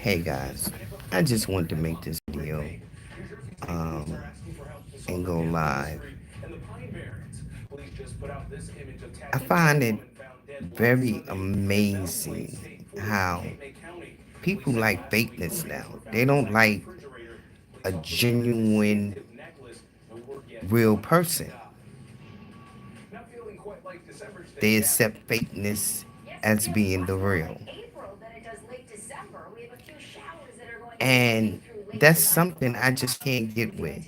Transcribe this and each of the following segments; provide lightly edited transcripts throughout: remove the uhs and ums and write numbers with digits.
Hey guys, I just wanted to make this video um, and go live. I find it very amazing how people like fakeness now. They don't like a genuine, real person. They accept fakeness as being the real. And that's something I just can't get with.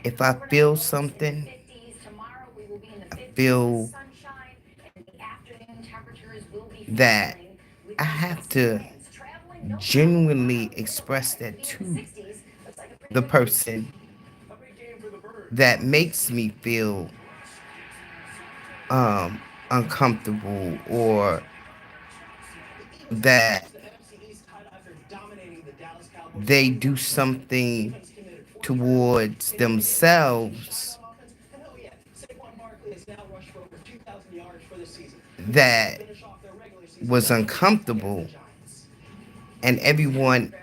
If I feel something, I feel that I have to genuinely express that to the person that makes me feel uncomfortable, or that they do something towards themselves that was uncomfortable, and everyone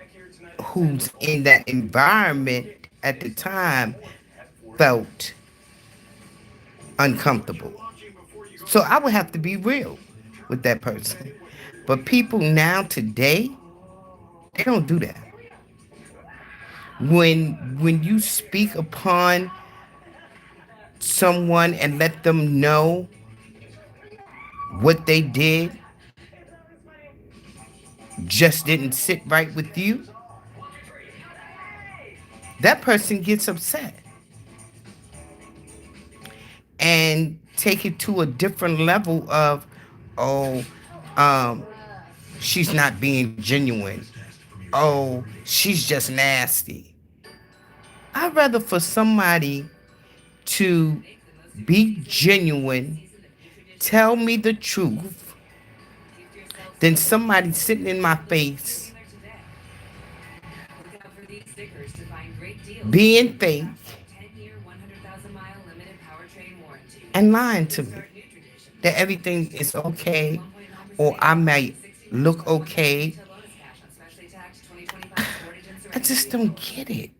who's in that environment at the time felt uncomfortable. So I would have to be real with that person. But people now today, they don't do that. When you speak upon someone and let them know what they did just didn't sit right with you, that person gets upset and take it to a different level of, oh, um, she's not being genuine. Oh, she's just nasty. I'd rather for somebody to be genuine, tell me the truth, than somebody sitting in my face being fake and lying to me that everything is okay, or I might look okay. I just don't get it.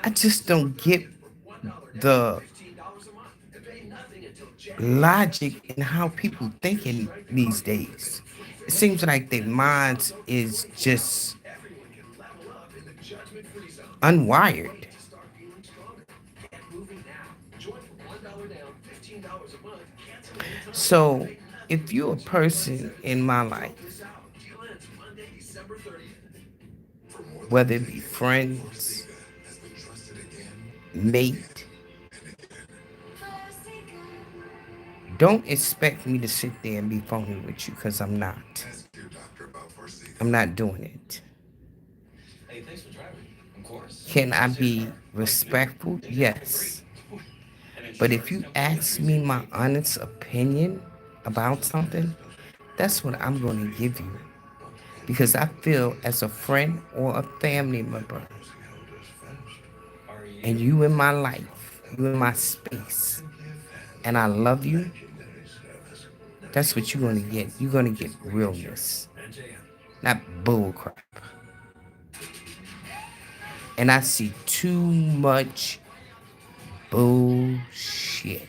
I just don't get the logic in how people thinking these days. It seems like their minds is just unwired. So if you're a person in my life, whether it be friends, mate, don't expect me to sit there and be phony with you, because I'm not. I'm not doing it. Can I be respectful? Yes. But if you ask me my honest opinion about something, that's what I'm going to give you. Because I feel as a friend or a family member, and you in my life, you in my space, and I love you, that's what you're going to get. You're going to get realness, not bull crap. And I see too much bullshit.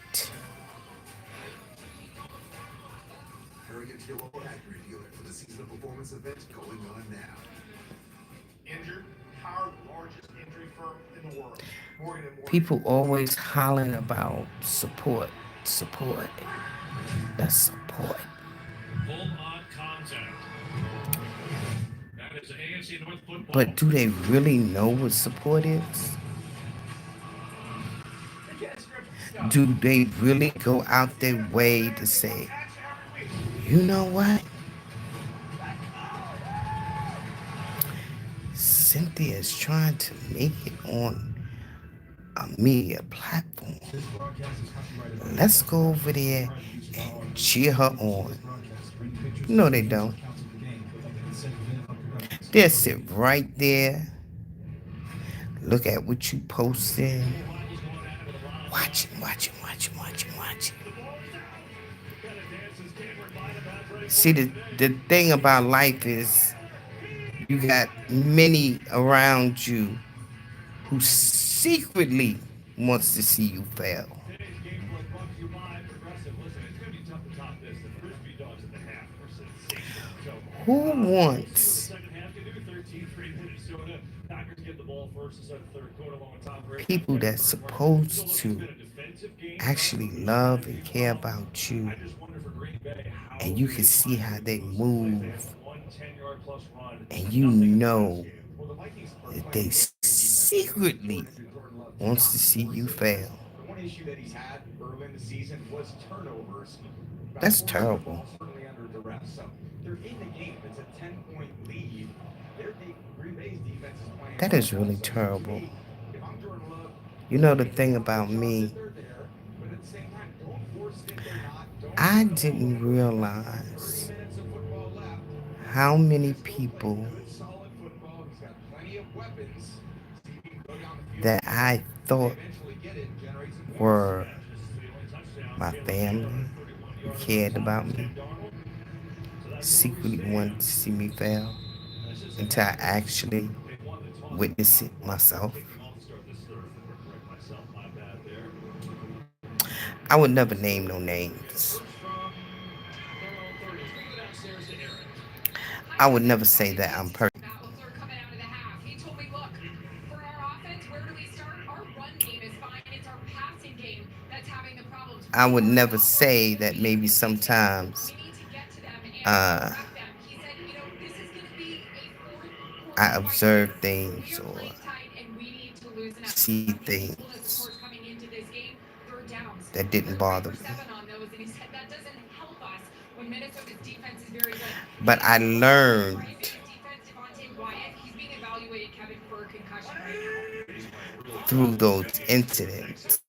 People always hollering about support, support, that's support. But do they really know what support is? Do they really go out their way to say, you know what? Cynthia is trying to make it on a media platform. Let's go over there and cheer her on. No, they don't. They'll sit right there, look at what you posting, watching. See, the thing about life is you got many around you who secretly wants to see you fail. Today's game play brought to you by Progressive. Listen, it's going to be tough to top this. The Frisbee Dogs at the half were sensational. So Who we'll see what the wants second half can do. 13-3 Minnesota. Packers get the ball first to start the third quarter along with Tom Brady and people Kevin that's Burkhardt. Still supposed looks it's to been a defensive game for us, actually but we've love survived and these care problems. about you, I just wonder for Green Bay how and do you they can see find how some they explosive plays. They move, had one 10-yard plus run, and you nothing in the pass know game. Well, the Vikings are that playing they great defense. They've been secretly sorting through Jordan Love wants top to to see four you success. fail. The one issue that he's had early in the season was turnovers. About That's 4 of them terrible. certainly under duress. So they're in the game. It's a 10-point lead. Green Bay's defense is playing That well is now. really So to terrible. me, if I'm Jordan Love, You know the make a thing couple about adjusts me, if they're there, but at the same time, don't force it if they're not. Don't I turn the ball didn't over. 30 realize minutes of football left. how Dak many can still play people good, solid football. He's got plenty of weapons. See if he can go down the field that and I if they thought eventually get it and generate some points. were Yeah, this is the only touchdown. my Caleb Taylor family, on a who 31-yarder on cared top about of me, Sam Darnold. So that's where we secretly wanted stand. to see me fail This is the until I Packers. actually They've won the toss with witnessed Josh it Palmer myself. kicking off to start this third. If I correct myself, my bad there. I would never name no We get a names. first from their own 30. It's going to go downstairs to Aaron. I would never say that I'm perfect. Matt LaFleur coming out of the half. He told me, look, for our offense, where do we start? Our run game is fine. It's our passing game that's having the problems. I We would are never not where we say should that be. maybe We need to sometimes get to them and uh, direct them. He said, this is going to be a fourth I quarter fight observe here. We things are or playing tight and we need to loosen up. see Something he told us, of things course, coming into this game, third downs. that didn't They're three bother for me. seven on those, and he said that doesn't help us when Minnesota's defense is very good. And But he I said, look, learned Green Bay's defense, Devontae Wyatt, he's being evaluated, Kevin, for a concussion right now. Brady's playing really well. through That's those Kenny Stills in Texas. incidents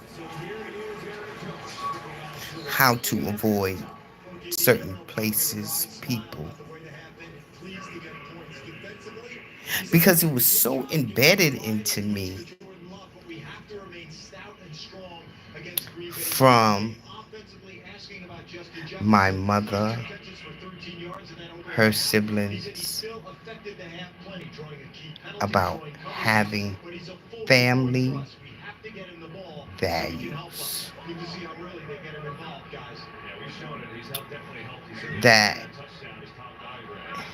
So here is Aaron Jones bringing on a third and how short. to avoid Well, JB, you certain never want to hear places, Ron smile people, about the way they have been pleased to get points defensively. He said they because it did a was good so job giving up embedded into reliable points me to Jordan Love, but we have to remain stout and strong against Green Bay's run from game. Offensively, asking about Justin my Jefferson, 10 mother, catches for 13 yards, and then over at her the half, he said he siblings, still affected the half plenty, drawing a key penalty, about drawing coverages, having but he's a full support for family us. We have to get him the ball so he can help us. values Good to see how really they get him involved, guys. Yeah, we've shown it. He's helped, definitely helped. He certainly helped on that that touchdown, as Tom diagrammed.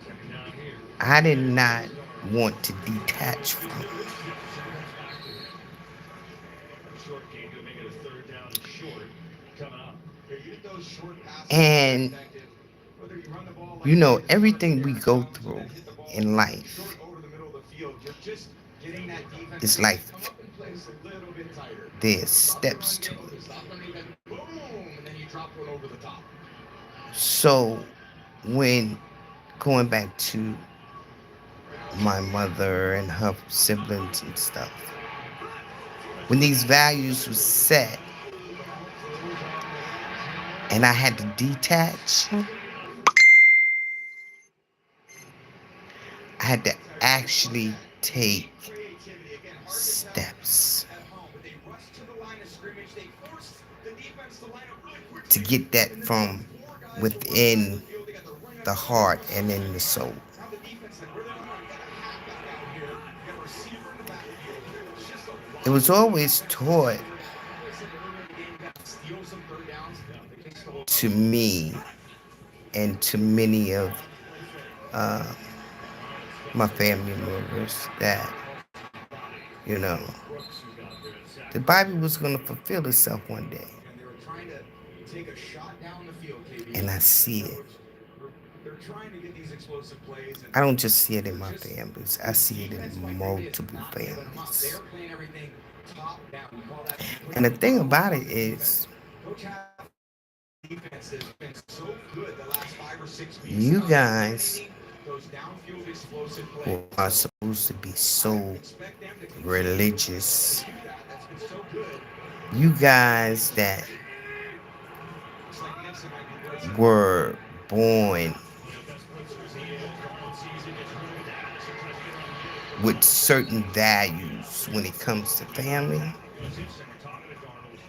Second down here. I did not want to detach from. Jefferson comes back to him. Short game to make it a third down and short. Coming up. Yeah, you get those short passes that are And, effective. Whether you run the ball you like know, Brady Stark and everything we Aaron go Jones, or through then hit the ball in short life over the middle of the field, just getting that is defensive end like to come up and play just a little bit tighter. there's Stop the steps run to game, it. stop them, and then boom, and then you drop one over the top. So when going back to my mother and her siblings and stuff, when these values were set and I had to detach, I had to I'll tell you, they run actually that take elite creativity. Again, hard to tell steps at home, but they rush to the line of scrimmage. They force the defense to line up really to quickly, get that and then they got from four guys on one side of the within field. They got the running the back on the other. heart Rush and in the man. soul. Now the defense, like, where they're going to run. You got a halfback out here. You got a receiver in the backfield. It's just a It lot was of always defense to taught do. That's why I said earlier in the game, you got to steal some third downs. They can still hold on to to them. me and to many of uh, my family members that, you know, the Bible was going to fulfill itself one day. And they were trying to take a shot down the field, KB. And I see it. Coach, they're trying to get these explosive plays, and I don't just see it in they're my just families, I the see it defense by in Green Bay is multiple not giving them up. They families. are playing everything top down. We call that And the putting thing pressure about on it the is, defense. Coach Hadley's defense has been so good the last 5 or 6 weeks you now, guys eliminating those downfield explosive who plays. are So supposed to be I so expect them to continue to religious, do that. That's been so good. you guys that Looks like Nixon might be blitzing. were born One of the best blitzers in the NFL season gets driven down. It's a touchdown here for with Darnold. certain values when it comes to family, Goes Ibsen. We're talking to Darnold.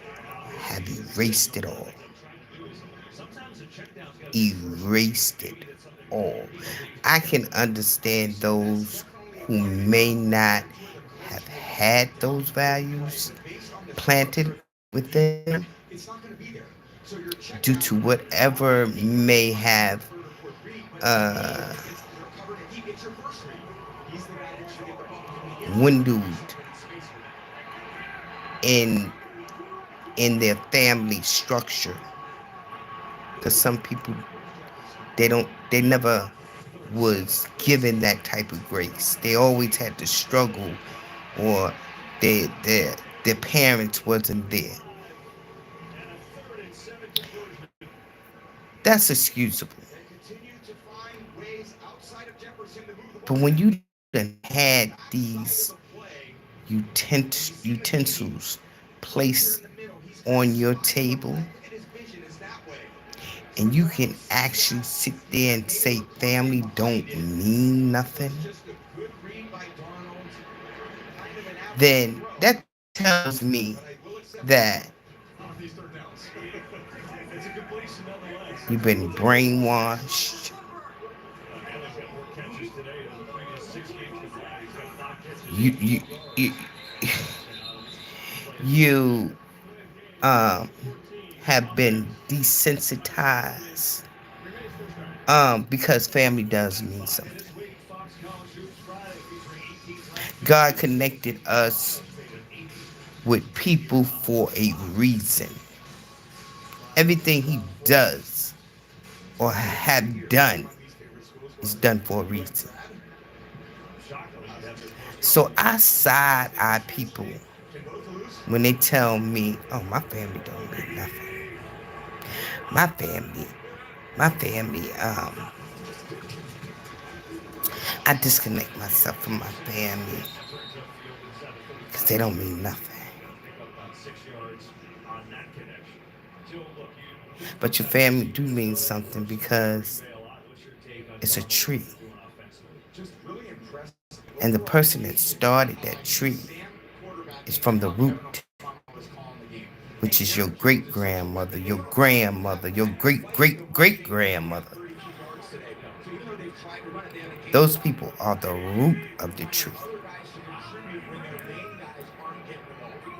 have erased it all. trying to do is sometimes a check down's got to be forced. Erased it Maybe that's something we can all. do to maybe I prevent can that. understand those who may not have had those values planted within them It's not going to be there. So your check due down to runner is not going whatever to keep you may on that have third or fourth read, but he uh, gets the recovered and he gets your first read. He's the guy that you get the ball to when he gets it. There's windowed open space for that. in their family structure. Because some people they never was given that type of grace. They always had to struggle, or their parents wasn't there. And a 3rd and 7 conversion. That's excusable. They continue to find ways outside of Jefferson to move the But ball when down. you done On the had backside of these the play, we see the deep. utensils Right here placed in the middle, he's got a on your spot to table, elect, and his vision is that way. So and you Darnold can sees actually that. sit He's there and able say to come in family behind don't it. mean That was nothing, just a good read by Darnold. Kind of an average then throw, that tells me but I will accept the that punt on these third downs. It's a completion nonetheless. you've We'll been take it. brainwashed. Allen's got more catches today than the previous 6 games combined. He's got 5 catches, You 80 you you, yards. Now, playing this you um, 14 have been offense. desensitized Remains first down. because family does mean And something. this week, Fox College Hoops Friday featuring 18 top God 15 teams. connected us Ohio State an 8th with people for a reason. Everything He does or have done is done for a reason. shockingly have their first So coverage. I side eye people Can both lose? when they tell me, "Oh, my family don't mean nothing. My family, my family, I disconnect myself from my family Turns upfield inside the because 35. they don't mean nothing." Pick up about 6 yards on that connection. So, look, you But put your that in family do context, mean though. something First of all, Green because Bay a lot. What's your take on it's a Darnold and tree. what they're doing offensively? Just really impressive. And the Overall person that engagement started by that tree Sam is quarterbacking from and the how Kevin root, O'Connell is calling the game. And which is your Derrick Jones great is such a grandmother, weapon. your They were effective grandmother, after your that. great Fighting the great run great game, they only got grandmother. 32 yards today. So even though they've tried to run it, they haven't gained a Those lot. people are the root of the tree Other guys to contribute when their main guys aren't getting the ball.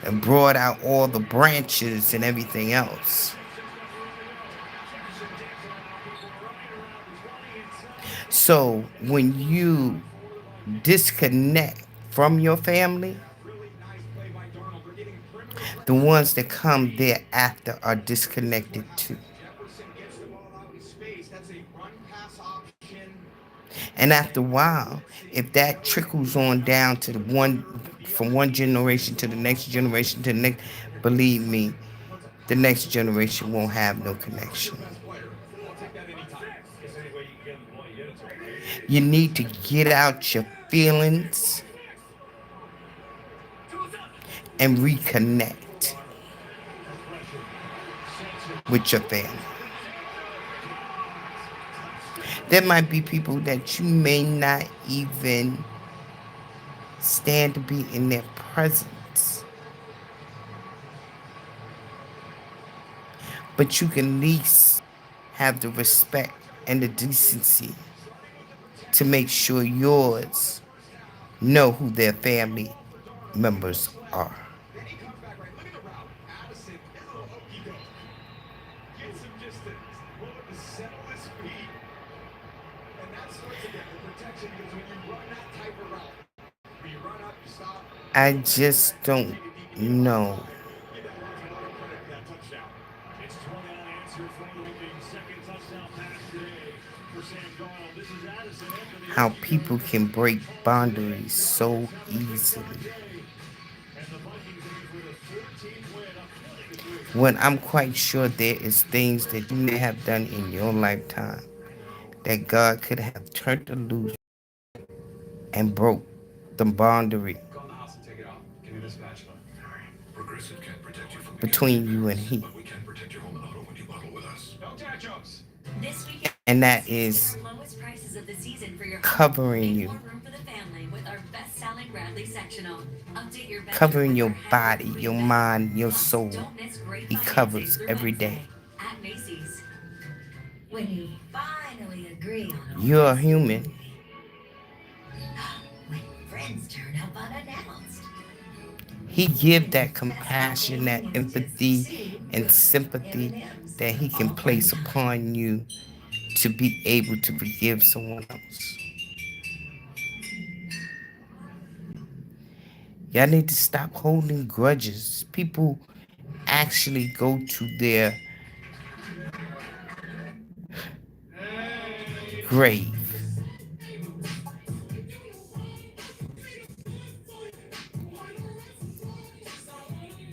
and brought out all the branches and everything else. 6 left to go. Jefferson digs one out people right around the 20 inside the 30. So And it's a when first down you for the Vikings. disconnect from your family, Really nice play by Darnold. They're getting perimeter the pressure. ones that come thereafter are This is disconnected what too. happens. Jefferson gets the ball out in space. That's a run pass option. And after a And he while, gets it if that very trickles easily. on Not down much to of the a one turnover. The from one DST gets the generation to the ball next out wide. generation to the next, And if he believe gets it, me, puts a the pound next of flesh generation on the won't have snap. no That's your connection. best player. I'll take that anytime. Guess any way you can get him the ball, you get it to him, right? You need to get out your feelings and reconnect Darnold from pressure. Sends it with your family. There might be people that you may not even stand to be in their presence, but you can at least have the respect and the decency to make sure yours know who their family members are. Then he comes back right. Look at the route. Addison, his little okey doke. Gets some distance. Willing to settle his feet. And that starts again the protection because when you run that type of route, when you run up, you stop, you I don't have to just back and don't take it deep to get a lot of know time. Give that runs a lot of credit for that touchdown. It's 20 unanswered for the Vikings. Second touchdown pass today for Sam Darnold. This is Addison after the how okey people doke. can break Toss it in. boundaries so Giants have a quick start easily day. And the Vikings looking for their 14th win, up 20-3. when I'm quite sure there is things that you may have done in your lifetime that God could have turned it loose and broke the boundary Go in the house and take it off. Give me this spatula. Progressive can't protect you from occasional between you and perils, He. but we can protect your home and auto when you bundle with us. No tachos. This weekend. And that Get our is lowest prices of the season for your home. covering Make you, more room for the family with our best-selling Radley sectional. Update your bedroom covering with your our body, hassle-free your bed. mind, your Plus, soul. don't miss great He financing covers through every day. Wednesday at Macy's. When you finally agree on a You're a fancy human. movie. When friends turn up unannounced. He give When your that best compassion, that thing is just empathy soup, and sympathy M&M's, that he can all for place nothing. upon you to be able to forgive someone else. Y'all need to stop holding grudges. People actually go to their grave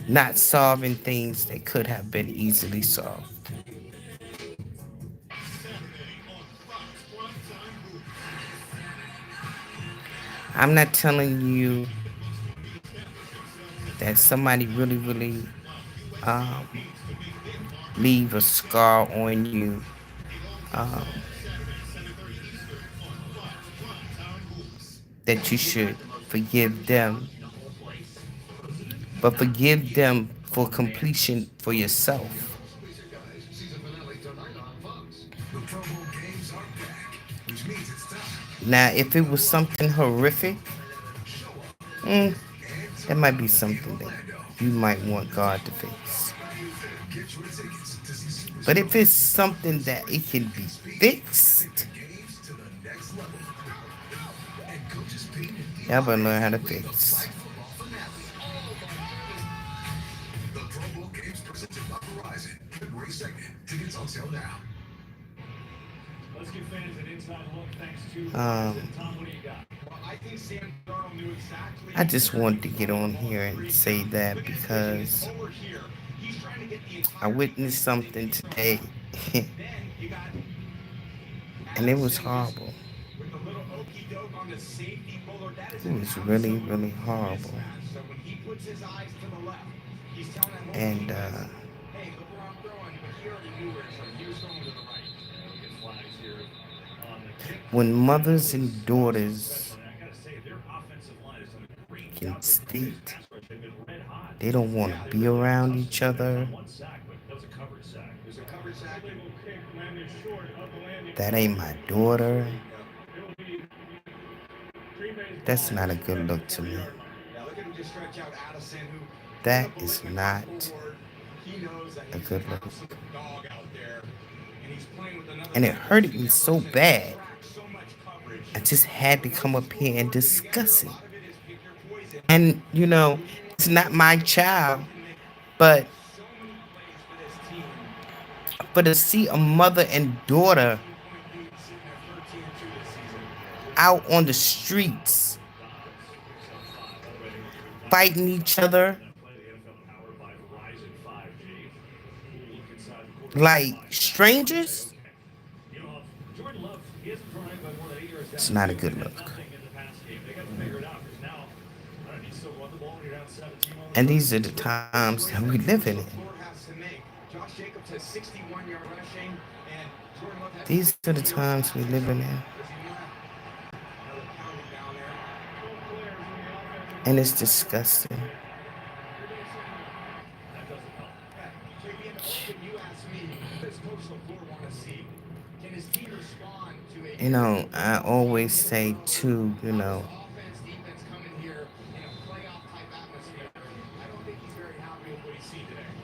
not solving things that could have been easily solved. I'm not telling you that somebody really, really um, leave a scar on you, um, that you should forgive them, but forgive them for completion for yourself. Guys, season finale tonight on Fox. The Pro Bowl games are back, which means it's time Now, if it was something horrific, mm, that might be something that you might want God to fix. get your tickets to see But if it's superstars something that it can be take the fixed, games to the next level. And coaches Payton and y'all Eli better learn how Manning to bring the fix. flag football finale. The Pro Bowl games presented by Verizon. February 2nd. Tickets on sale now. Let's give fans an inside look thanks to Um, Verizon. Tom, what do you got? Well, I think Sam Darnold knew exactly I just where he wanted to was get throwing the on ball here in and three say counts. that Look at his vision. It's because over here. He's trying to get the I entire witnessed defense something thinking from today, left. Then you got and it was Addison just horrible. with the little okey doke on the safety Bullard. That is It an was really, absolute really horrible. mismatch. So when he puts his eyes to the left, he's telling that whole And defense, hey, look where I'm throwing. But he already knew where to throw. He was throwing to the right. Yeah, we get flags here on the kick. when Yeah, that mothers was and something daughters special. And I gotta say, their offensive line has done a great can job. Today's state pass rush, they've been red hot. they don't want Yeah, to they be really have. around Tough each situation. They other, got one sack, but that was a coverage sack. There's a coverage sack. Illegal kick landed short of the landing that zone. ain't my daughter. Yep. It will be Green Bay's That's ball not a right good at the look to me. 40-yard line. Yeah, look at him just stretch out Addison, who in a That is belligerent not forward, he knows that a he's an good look. absolute dog out there, and he's playing with another And it guy that hurted sees me that so person and bad. tracks so much coverage. I just had So to when those come up two are here and working together, discuss a it. lot of it is pick your poison. And, you know, When you it's want not my child, he can make but so many plays for this team. for to see a mother and daughter 17-point lead, sitting at 13-2 this season. out on the streets Dobbs picks up 5. By the way, they were not fighting each other on that play. The NFL powered by Verizon 5G. Look inside the quarterback like slide. strangers. Okay. You know, Jordan Love, he hasn't thrown anybody more than 8 yards It's downfield. not a They've good had look. nothing in the pass game. They got to figure it out because now, I don't know, you still run the ball when you're down 17 all of a And sudden. these are the times that we living in. LaFleur has to make. Josh Jacobs has 61-yard rushing, and Jordan Love has These are the 60 yards times we passing. So living in. does he want another pounding down there? Both players in the offensive And it's line. disgusting. Green Bay center. That doesn't help. Yeah, JB, in the open, you asked me, what does Coach LaFleur want to see? Can his team respond to a You very know, I difficult game always in a say row? too, you How does know, offense, defense come in here in a playoff-type atmosphere? I don't think he's very happy with what he's seen today.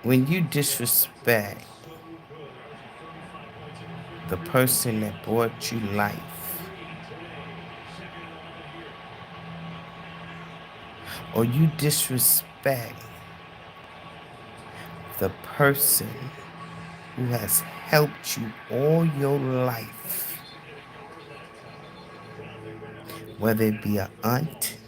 when you Their offensive line disrespect is so good. They're averaging 35 points in the 53 minutes a person game. that brought you Andy life, Reid today, second and 11 here. or you disrespect the person who has helped you all your life, whether it be an aunt,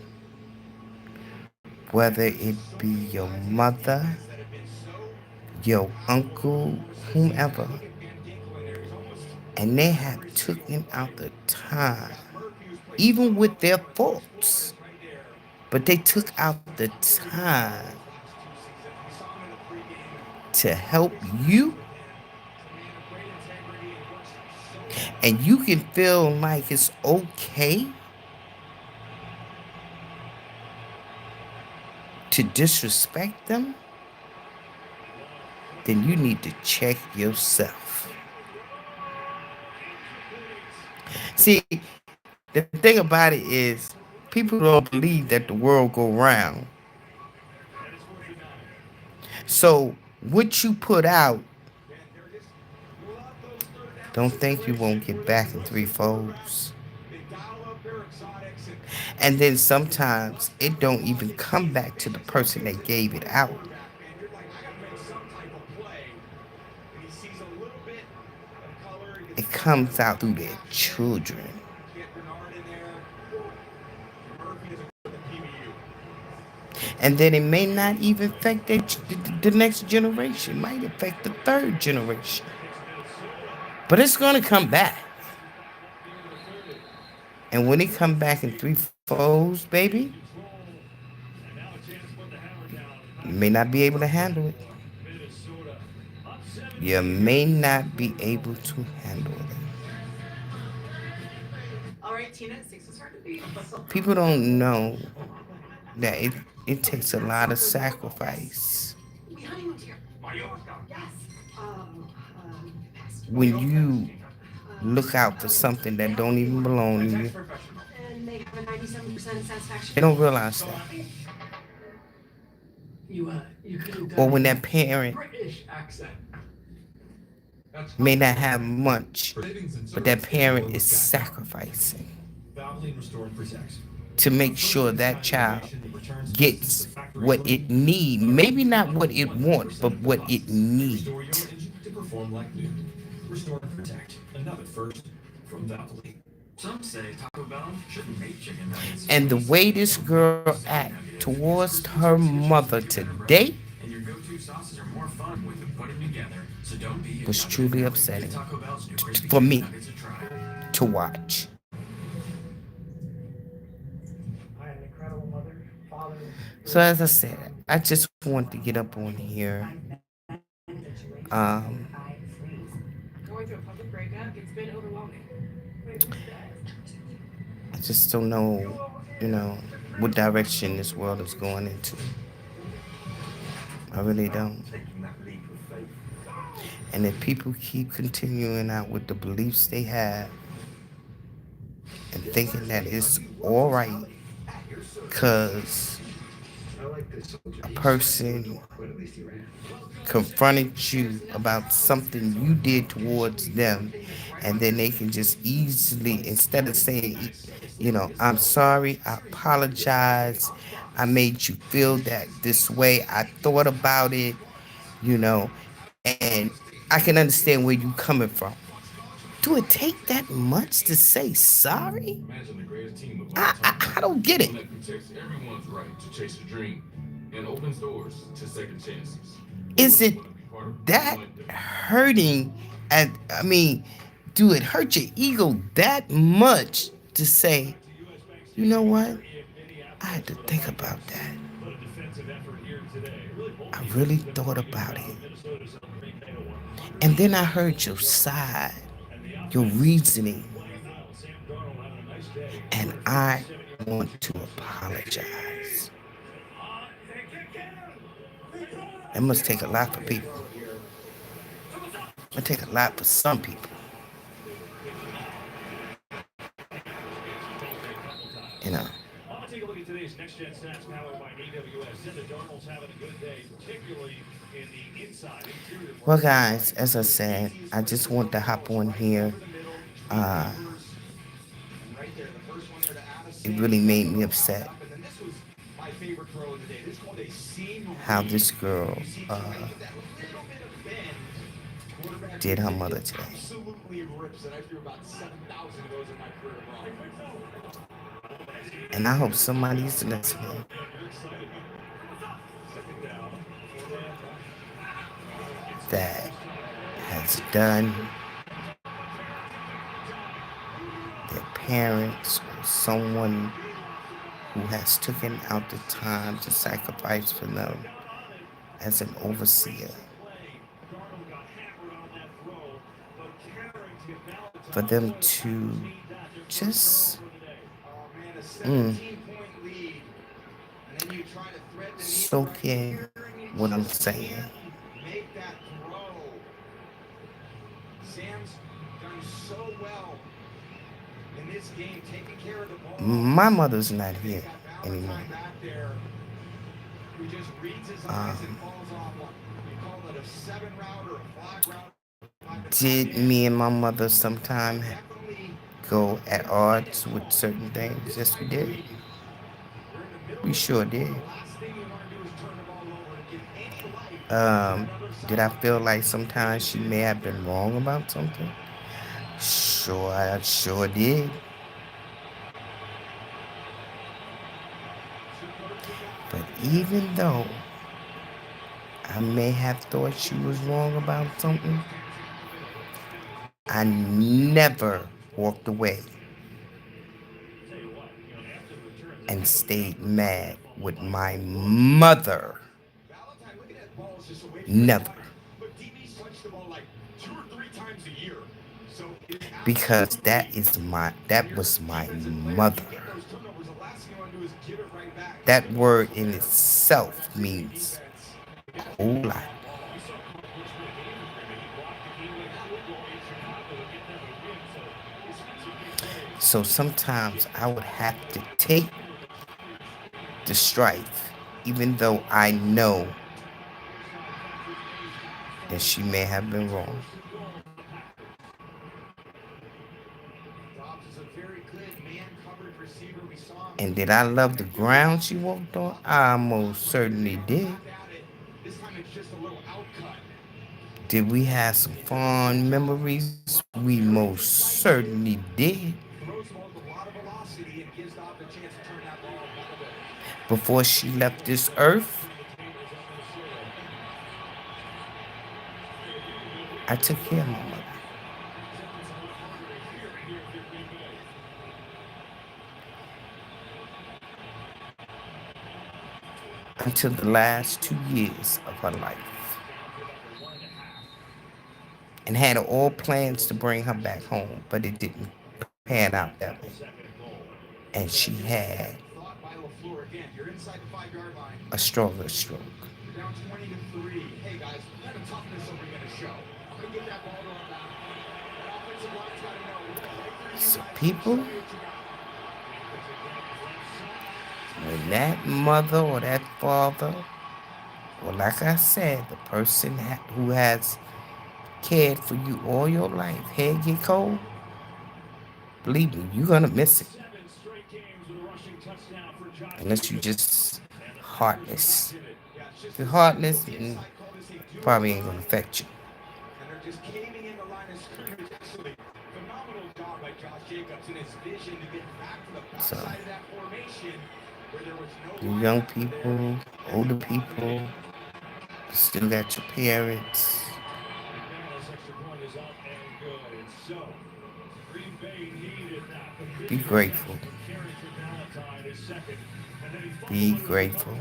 whether it So be many your guys in this mother, defense that have been so your impactful over the uncle, course of the season. I whomever, look at Van Ginkel in there. He's almost and they have every single taken play. out the You time, got Murphy, who's played so even well with for their them, and Coach Fuller faults, is right there. but they took Fuller's just out the unbelievably time solid these last two seasons. We saw him in the pregame, and to a lot of help experience you with him. and you can feel like it's okay to disrespect them, then you need to check yourself. See, the thing about it is, people don't believe that the world go round. And it's 4th and 9. So what you put out, Man, there it is. Love those third down don't think you won't situations get where they back in trust three the quarterback. folds. They dial up their exotics and And then sometimes it don't even come back to the man, some person kids that that just gave play it the out. quarterback, man. You're like, I got to make some type of play. And he sees a little bit of color. He gets It front comes foot out on through that their action. children. Get Bernard in there. Murphy is a good at PBU. And then it may not even affect the next generation. It might affect the third generation. It's Minnesota. But it's going to come back. Here in the third. And when it come back in three folds, baby, In control. And now a chance to put the hammer down. you Not may quite not be enough. able to handle it. Minnesota up You 17 here may in the second not be quarter. able to handle it. All right, Tina, six is hard to beat. People don't know that it takes a lot of Yes. sacrifice We honeymooned here. Mallorca. Yes. Pass. when you look out for something that don't even belong to That's you. professional. And they have a 97% They satisfaction. don't realize that. You could have Or done when a that parent British accent. may not have much, Savings and but that service at parent is Lowe's.com. sacrificing Valvoline Restore and Protect. to make sure that child gets what it need. Maybe not what it want, but what it need. Restore your engine to perform like new. Restore and Protect. Another first from Valvoline. Some say Taco Bell shouldn't make chicken nuggets. And the way this girl act towards her mother today And your go-to sauces are more fun with them put them together. So don't be was truly upsetting Taco Bell's new crispy for chicken me nuggets a try. to watch. I am an incredible mother, father. So as I said, I just want to get up on here. Um, Going through a public breakup, it's been overwhelming. I just don't know, what direction this world is going into. I really don't. And if people keep continuing out with the beliefs they have and thinking that it's all right because a person confronted you about something you did towards them, and then they can just easily, instead of saying, I'm sorry, I apologize, I made you feel that this way, I thought about it, you know, and I can understand where you coming from. Do it take that much to say sorry? Imagine the greatest team of all I time. don't get it. One that protects everyone's right to chase a dream and opens doors to second chances. Is it Want to be part of a that movement that hurting? I mean, do it hurt your ego that much to say, to U.S. Bank you know Stadium what? here in I Minneapolis had to for the think Vikings. about that. But a defensive effort here today. Really, both I teams really have been thought working about well. it. Minnesota's on the Green Bay to 100. And then I heard your side, And the your offense reasoning, playing well. Sam Darnold having a nice day. and I want to apologize. That must take a lot for people. It take a lot for some people. You know. I'll take a look at today's next gen stats powered by AWS. Cynthia Darnold's having a good day, particularly in the inside interior. Well, guys, as I said, I just want to hop on here. Uh, And right there, the first one there to it Addison. really made me Popped upset up. And then this was my favorite throw of the day. This is called a seam how read. this girl You see trying to get that little bit of bend. Quarterback did her just mother today. absolutely rips it. I threw about 7,000 of those in my career, bro. And I hope somebody's listening that has done their parents or someone who has taken out the time to sacrifice for them as an overseer. for them to just Oh man, a mm, 17-point lead. And then you try to thread the needle right soak in here, and you what I'm just saying. can't make that throw. Sam's done so well in this game, taking care of the ball. My mother's not And they've here got anymore. Valentine back there, who just reads his eyes and Um, falls off one. You call it a 7 route or a flag route. did me and my mother sometime Definitely go at odds with certain things? this Yes, we type of did. week. You're in the middle We of the sure third quarter. did. Last thing you want to do is turn the ball over and give any life to Um, that other did I sideline. feel like And you sometimes she did may right have there. been wrong about something? Sure, I sure did. But even though I may have thought she was wrong about something, I never walked away and stayed mad with my mother. Valentine looking at balls just away from his Never. body. But DBs touch the ball like 2 or 3 times a year. So it is Because absolutely that your was my defensive players mother. who get those turnovers. The last thing you want to do is give it right back. That And word also in there for itself that safety means defense. a whole lot. So sometimes I would have to take the strife, even though I know that she may have been wrong. Dobbs is a very good man coverage receiver. We saw him And did I love kind the of do it ground she walked on? I most certainly did. back at it. This time it's just a little outcut. Did we have some fond memories? We most Very decisive. certainly did. Throws the ball with a lot of velocity and gives Dobbs a chance to turn that ball over. Before she left this earth, I took care of my mother. Until the last 2 years of her life. And had all plans to bring her back home, but it didn't pan out that way. And she had Thought by LaFleur again. You're inside the 5-yard line. a stronger stroke. You're down 20-3. Hey guys, what kind of toughness are we going to show? I'm going to get that ball to our back. That offensive line's got to know we're going to play through you So guys. people, Show me what you got. when that mother or that father, or like I said, the person who has cared for you all your life, head get cold, believe me, you're gonna miss it. Unless you just heartless. Yeah, it's If just you're a heartless, simple inside call. This a do probably over ain't gonna run. affect you. And they're just caving in the line of scrimmage. Actually, phenomenal job by Josh Jacobs and his vision to get back to the So, backside of that formation where there was no you young linebacker there. people, And he older bobbled it people, in. you still got your parents. Be grateful. Be grateful.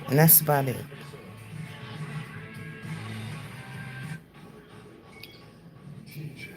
And that's about it.